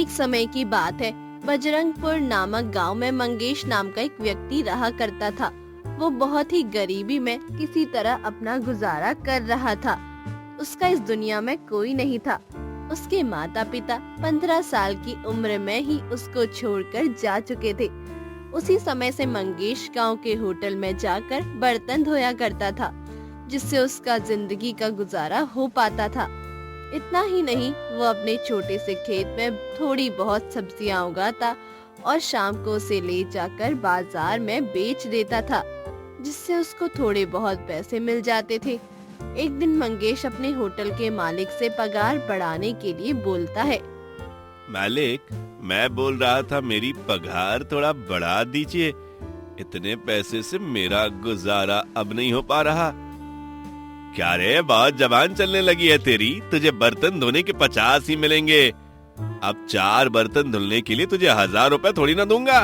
एक समय की बात है। बजरंगपुर नामक गांव में मंगेश नाम का एक व्यक्ति रहा करता था। वो बहुत ही गरीबी में किसी तरह अपना गुजारा कर रहा था। उसका इस दुनिया में कोई नहीं था। उसके माता पिता 15 साल की उम्र में ही उसको छोड़कर जा चुके थे। उसी समय से मंगेश गांव के होटल में जाकर बर्तन धोया करता था, जिससे उसका जिंदगी का गुजारा हो पाता था। इतना ही नहीं, वो अपने छोटे से खेत में थोड़ी बहुत सब्जियां उगाता और शाम को उसे ले जाकर बाजार में बेच देता था, जिससे उसको थोड़े बहुत पैसे मिल जाते थे। एक दिन मंगेश अपने होटल के मालिक से पगार बढ़ाने के लिए बोलता है। मालिक, मैं बोल रहा था मेरी पगार थोड़ा बढ़ा दीजिए। इतने पैसे से मेरा गुजारा अब नहीं हो पा रहा। क्या रे, बहुत जबान चलने लगी है तेरी। तुझे बर्तन धोने के 50 ही मिलेंगे। अब 4 बर्तन धुलने के लिए तुझे 1000 रुपए थोड़ी ना दूंगा।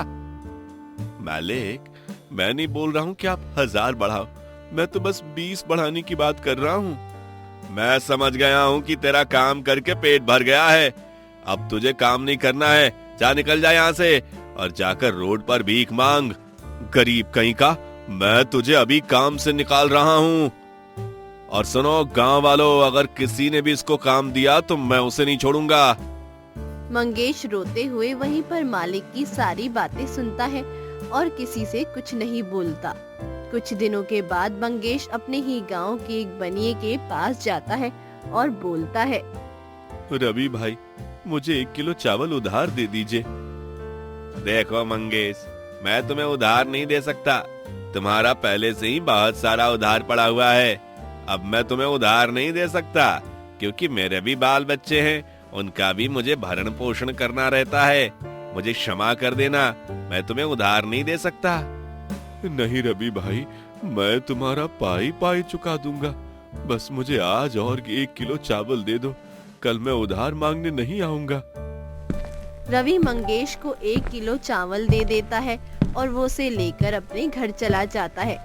मालिक, मैं नहीं बोल रहा हूँ कि आप 1000 बढ़ाओ। मैं तो बस 20 बढ़ाने की बात कर रहा हूँ। मैं समझ गया हूँ कि तेरा काम करके पेट भर गया है। अब तुझे काम नहीं करना है। जा, निकल जा यहाँ से और जाकर रोड पर भीख मांग। गरीब कहीं का, मैं तुझे अभी काम से निकाल रहा हूँ। और सुनो गांव वालों, अगर किसी ने भी इसको काम दिया तो मैं उसे नहीं छोड़ूंगा। मंगेश रोते हुए वहीं पर मालिक की सारी बातें सुनता है और किसी से कुछ नहीं बोलता। कुछ दिनों के बाद मंगेश अपने ही गांव के एक बनिए के पास जाता है और बोलता है। रवि भाई, मुझे 1 किलो चावल उधार दे दीजिए। देखो मंगेश, मैं तुम्हें उधार नहीं दे सकता। तुम्हारा पहले से ही बहुत सारा उधार पड़ा हुआ है। अब मैं तुम्हें उधार नहीं दे सकता, क्योंकि मेरे भी बाल बच्चे हैं। उनका भी मुझे भरण पोषण करना रहता है। मुझे क्षमा कर देना, मैं तुम्हें उधार नहीं दे सकता। नहीं रवि भाई, मैं तुम्हारा पाई पाई चुका दूंगा। बस मुझे आज और 1 किलो चावल दे दो। कल मैं उधार मांगने नहीं आऊंगा। रवि मंगेश को 1 किलो चावल दे देता है और वो उसे लेकर अपने घर चला जाता है।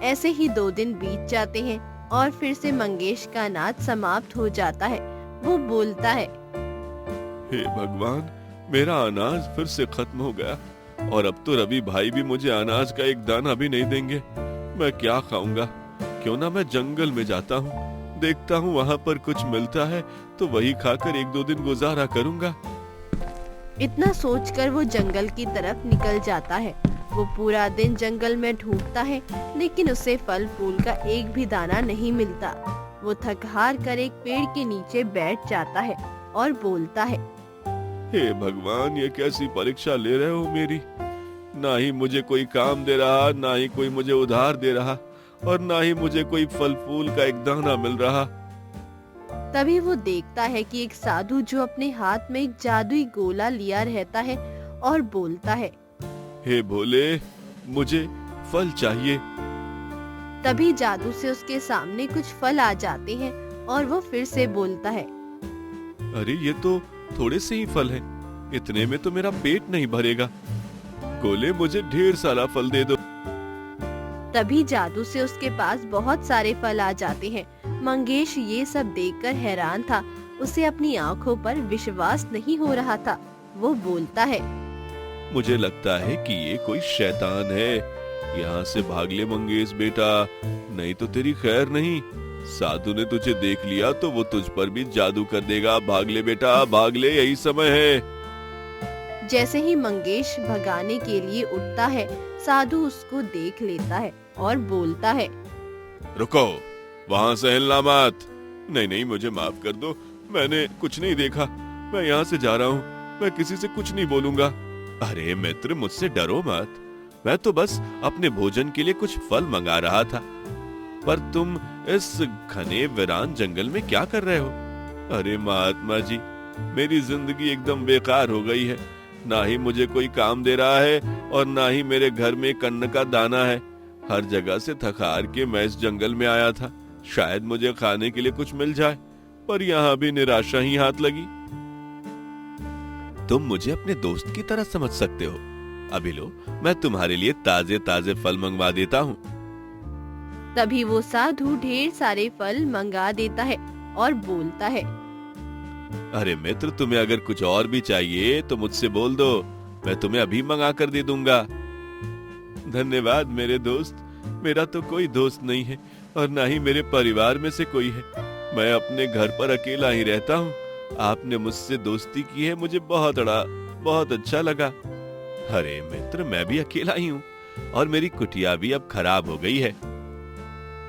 ऐसे ही 2 दिन बीत जाते हैं और फिर से मंगेश का अनाज समाप्त हो जाता है। वो बोलता है। हे भगवान, मेरा अनाज फिर से खत्म हो गया और अब तो रवि भाई भी मुझे अनाज का एक दाना भी नहीं देंगे। मैं क्या खाऊंगा? क्यों ना मैं जंगल में जाता हूँ, देखता हूँ वहाँ पर कुछ मिलता है तो वही खाकर 1-2 दिन गुजारा करूंगा। इतना सोचकर वो जंगल की तरफ निकल जाता है। वो पूरा दिन जंगल में ढूंढता है, लेकिन उसे फल फूल का एक भी दाना नहीं मिलता। वो थक हार कर एक पेड़ के नीचे बैठ जाता है और बोलता है। हे भगवान, ये कैसी परीक्षा ले रहे हो मेरी। ना ही मुझे कोई काम दे रहा, ना ही कोई मुझे उधार दे रहा और ना ही मुझे कोई फल फूल का एक दाना मिल रहा। तभी वो देखता है कि एक साधु जो अपने हाथ में एक जादुई गोला लिया रहता है और बोलता है। हे भोले, मुझे फल चाहिए। तभी जादू से उसके सामने कुछ फल आ जाते हैं और वो फिर से बोलता है। अरे ये तो थोड़े से ही फल हैं। इतने में तो मेरा पेट नहीं भरेगा। गोले, मुझे ढेर सारा फल दे दो। तभी जादू से उसके पास बहुत सारे फल आ जाते हैं। मंगेश ये सब देखकर हैरान था। उसे अपनी आंखों पर विश्वास नहीं हो रहा था। वो बोलता है। मुझे लगता है कि ये कोई शैतान है। यहाँ से भाग ले मंगेश बेटा, नहीं तो तेरी खैर नहीं। साधु ने तुझे देख लिया तो वो तुझ पर भी जादू कर देगा। भाग ले बेटा, भाग ले, यही समय है। जैसे ही मंगेश भगाने के लिए उठता है, साधु उसको देख लेता है और बोलता है। रुको, वहाँ से हिलना मत। नहीं नहीं, मुझे माफ कर दो, मैंने कुछ नहीं देखा। मैं यहाँ से जा रहा हूँ, मैं किसी से कुछ नहीं बोलूंगा। अरे मित्र, मुझसे डरो मत। मैं तो बस अपने भोजन के लिए कुछ फल मंगा रहा था। पर तुम इस घने वीरान जंगल में क्या कर रहे हो? अरे महात्मा जी, मेरी जिंदगी एकदम बेकार हो गई है। ना ही मुझे कोई काम दे रहा है और ना ही मेरे घर में एक अन्न का दाना है। हर जगह से थक हार के मैं इस जंगल में आया था, शायद मुझे खाने के लिए कुछ मिल जाए, पर यहाँ भी निराशा ही हाथ लगी। तुम मुझे अपने दोस्त की तरह समझ सकते हो। अभी लो, मैं तुम्हारे लिए ताजे ताजे फल मंगवा देता हूँ। तभी वो साधु ढेर सारे फल मंगा देता है और बोलता है। अरे मित्र, तुम्हें अगर कुछ और भी चाहिए तो मुझसे बोल दो, मैं तुम्हें अभी मंगा कर दे दूंगा। धन्यवाद मेरे दोस्त, मेरा तो कोई दोस्त नहीं है और ना ही मेरे परिवार में से कोई है। मैं अपने घर पर अकेला ही रहता हूँ। आपने मुझसे दोस्ती की है, मुझे बहुत अच्छा लगा। अरे मित्र, मैं भी अकेला ही हूँ और मेरी कुटिया भी अब खराब हो गई है।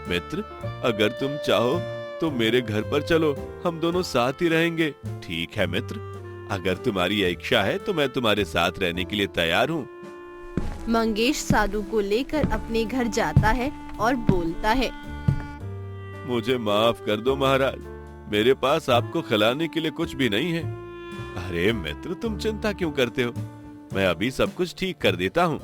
मित्र, अगर तुम चाहो तो मेरे घर पर चलो, हम दोनों साथ ही रहेंगे। ठीक है मित्र, अगर तुम्हारी इच्छा है तो मैं तुम्हारे साथ रहने के लिए तैयार हूँ। मंगेश साधु को लेकर अपने घर जाता है और बोलता है, मुझे माफ कर दो महाराज, मेरे पास आपको खिलाने के लिए कुछ भी नहीं है। अरे मित्र, तुम चिंता क्यों करते हो, मैं अभी सब कुछ ठीक कर देता हूँ।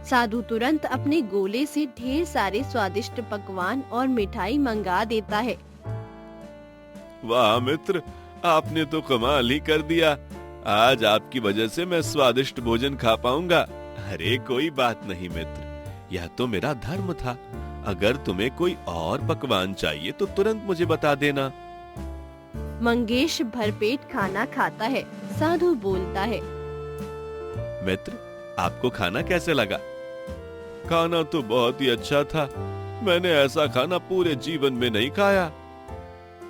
साधु तुरंत अपने गोले से ढेर सारे स्वादिष्ट पकवान और मिठाई मंगा देता है। वाह मित्र, आपने तो कमाल ही कर दिया। आज आपकी वजह से मैं स्वादिष्ट भोजन खा पाऊंगा। अरे कोई बात नहीं मित्र, यह तो मेरा धर्म था। अगर तुम्हें कोई और पकवान चाहिए तो तुरंत मुझे बता देना। मंगेश भरपेट खाना खाता है। साधु बोलता है, मित्र, आपको खाना कैसे लगा? खाना तो बहुत ही अच्छा था, मैंने ऐसा खाना पूरे जीवन में नहीं खाया।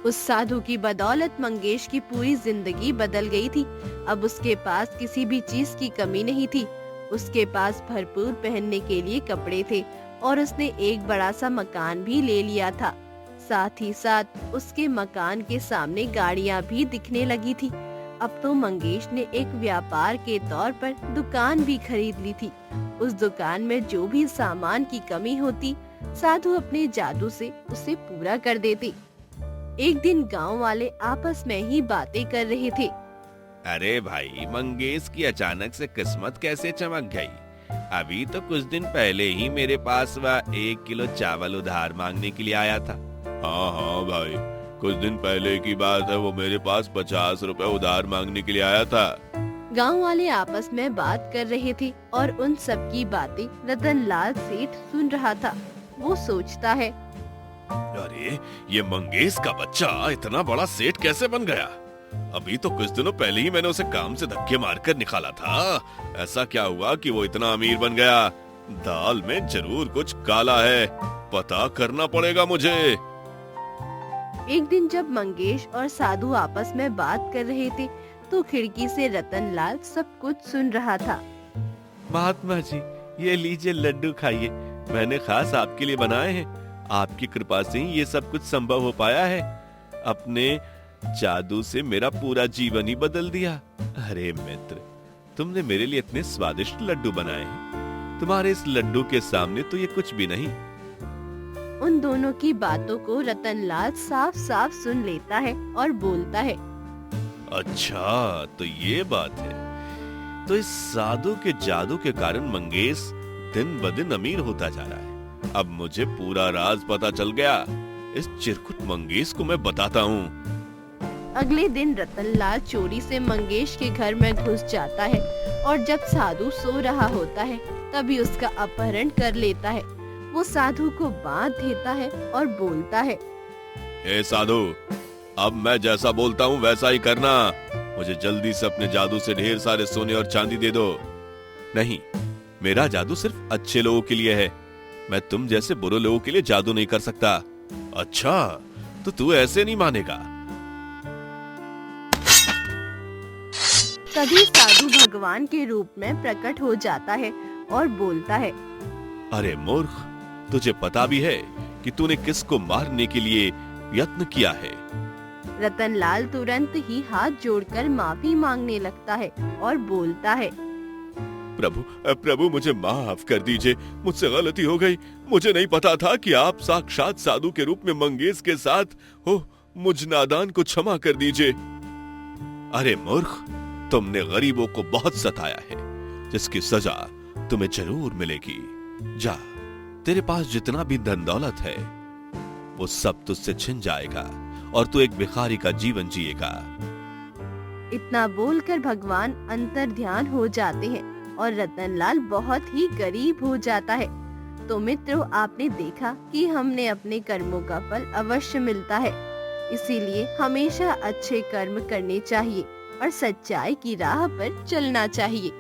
उस साधु की बदौलत मंगेश की पूरी जिंदगी बदल गई थी। अब उसके पास किसी भी चीज की कमी नहीं थी। उसके पास भरपूर पहनने के लिए कपड़े थे और उसने एक बड़ा सा मकान भी ले लिया था। साथ ही साथ उसके मकान के सामने गाड़ियां भी दिखने लगी थी। अब तो मंगेश ने एक व्यापार के तौर पर दुकान भी खरीद ली थी। उस दुकान में जो भी सामान की कमी होती, साधु अपने जादू से उसे पूरा कर देते। एक दिन गांव वाले आपस में ही बातें कर रहे थे। अरे भाई, मंगेश की अचानक से किस्मत कैसे चमक गई? अभी तो कुछ दिन पहले ही मेरे पास वह 1 किलो चावल उधार मांगने के लिए आया था। हाँ भाई, कुछ दिन पहले की बात है, वो मेरे पास 50 रुपए उधार मांगने के लिए आया था। गांव वाले आपस में बात कर रहे थे और उन सब की बातें रतनलाल सेठ सुन रहा था। वो सोचता है, अरे ये मंगेश का बच्चा इतना बड़ा सेठ कैसे बन गया? अभी तो कुछ दिनों पहले ही मैंने उसे काम से धक्के मारकर निकाला था। ऐसा क्या हुआ कि वो इतना अमीर बन गया? दाल में जरूर कुछ काला है, पता करना पड़ेगा मुझे। एक दिन जब मंगेश और साधु आपस में बात कर रहे थे तो खिड़की से रतनलाल सब कुछ सुन रहा था। महात्मा जी, ये लीजिए लड्डू खाइए, मैंने खास आपके लिए बनाए हैं। आपकी कृपा से ही ये सब कुछ संभव हो पाया है। अपने जादू से मेरा पूरा जीवन ही बदल दिया। अरे मित्र, तुमने मेरे लिए इतने स्वादिष्ट लड्डू बनाए हैं, तुम्हारे इस लड्डू के सामने तो ये कुछ भी नहीं। उन दोनों की बातों को रतनलाल साफ साफ सुन लेता है और बोलता है, अच्छा तो ये बात है। तो इस साधु के जादू के कारण मंगेश दिन ब दिन अमीर होता जा रहा है। अब मुझे पूरा राज पता चल गया। इस चिरकुट मंगेश को मैं बताता हूँ। अगले दिन रतनलाल चोरी से मंगेश के घर में घुस जाता है और जब साधु सो रहा होता है तभी उसका अपहरण कर लेता है। वो साधु को बांध देता है और बोलता है, हे साधु, अब मैं जैसा बोलता हूँ वैसा ही करना। मुझे जल्दी से अपने जादू से ढेर सारे सोने और चांदी दे दो। नहीं, मेरा जादू सिर्फ अच्छे लोगों के लिए है, मैं तुम जैसे बुरे लोगों के लिए जादू नहीं कर सकता। अच्छा, तो तू ऐसे नहीं मानेगा। तभी साधु भगवान के रूप में प्रकट हो जाता है और बोलता है, अरे मूर्ख, तुझे पता भी है कि तूने किसको मारने के लिए यत्न किया है? रतनलाल तुरंत ही हाथ जोड़कर माफी मांगने लगता है और बोलता है, प्रभु मुझे माफ कर दीजिए, मुझसे गलती हो गई। मुझे नहीं पता था कि आप साक्षात साधु के रूप में मंगेश के साथ हो। मुझ नादान को क्षमा कर दीजिए। अरे मूर्ख, तुमने गरीबों को बहुत सताया है, जिसकी सजा तुम्हें जरूर मिलेगी। जा, तेरे पास जितना भी धन दौलत है वो सब तुझसे छिन जाएगा और तू एक भिखारी का जीवन जिएगा। इतना बोलकर भगवान अंतर ध्यान हो जाते हैं और रतनलाल बहुत ही गरीब हो जाता है। तो मित्रों, आपने देखा कि हमने अपने कर्मों का फल अवश्य मिलता है। इसीलिए हमेशा अच्छे कर्म करने चाहिए और सच्चाई की राह पर चलना चाहिए।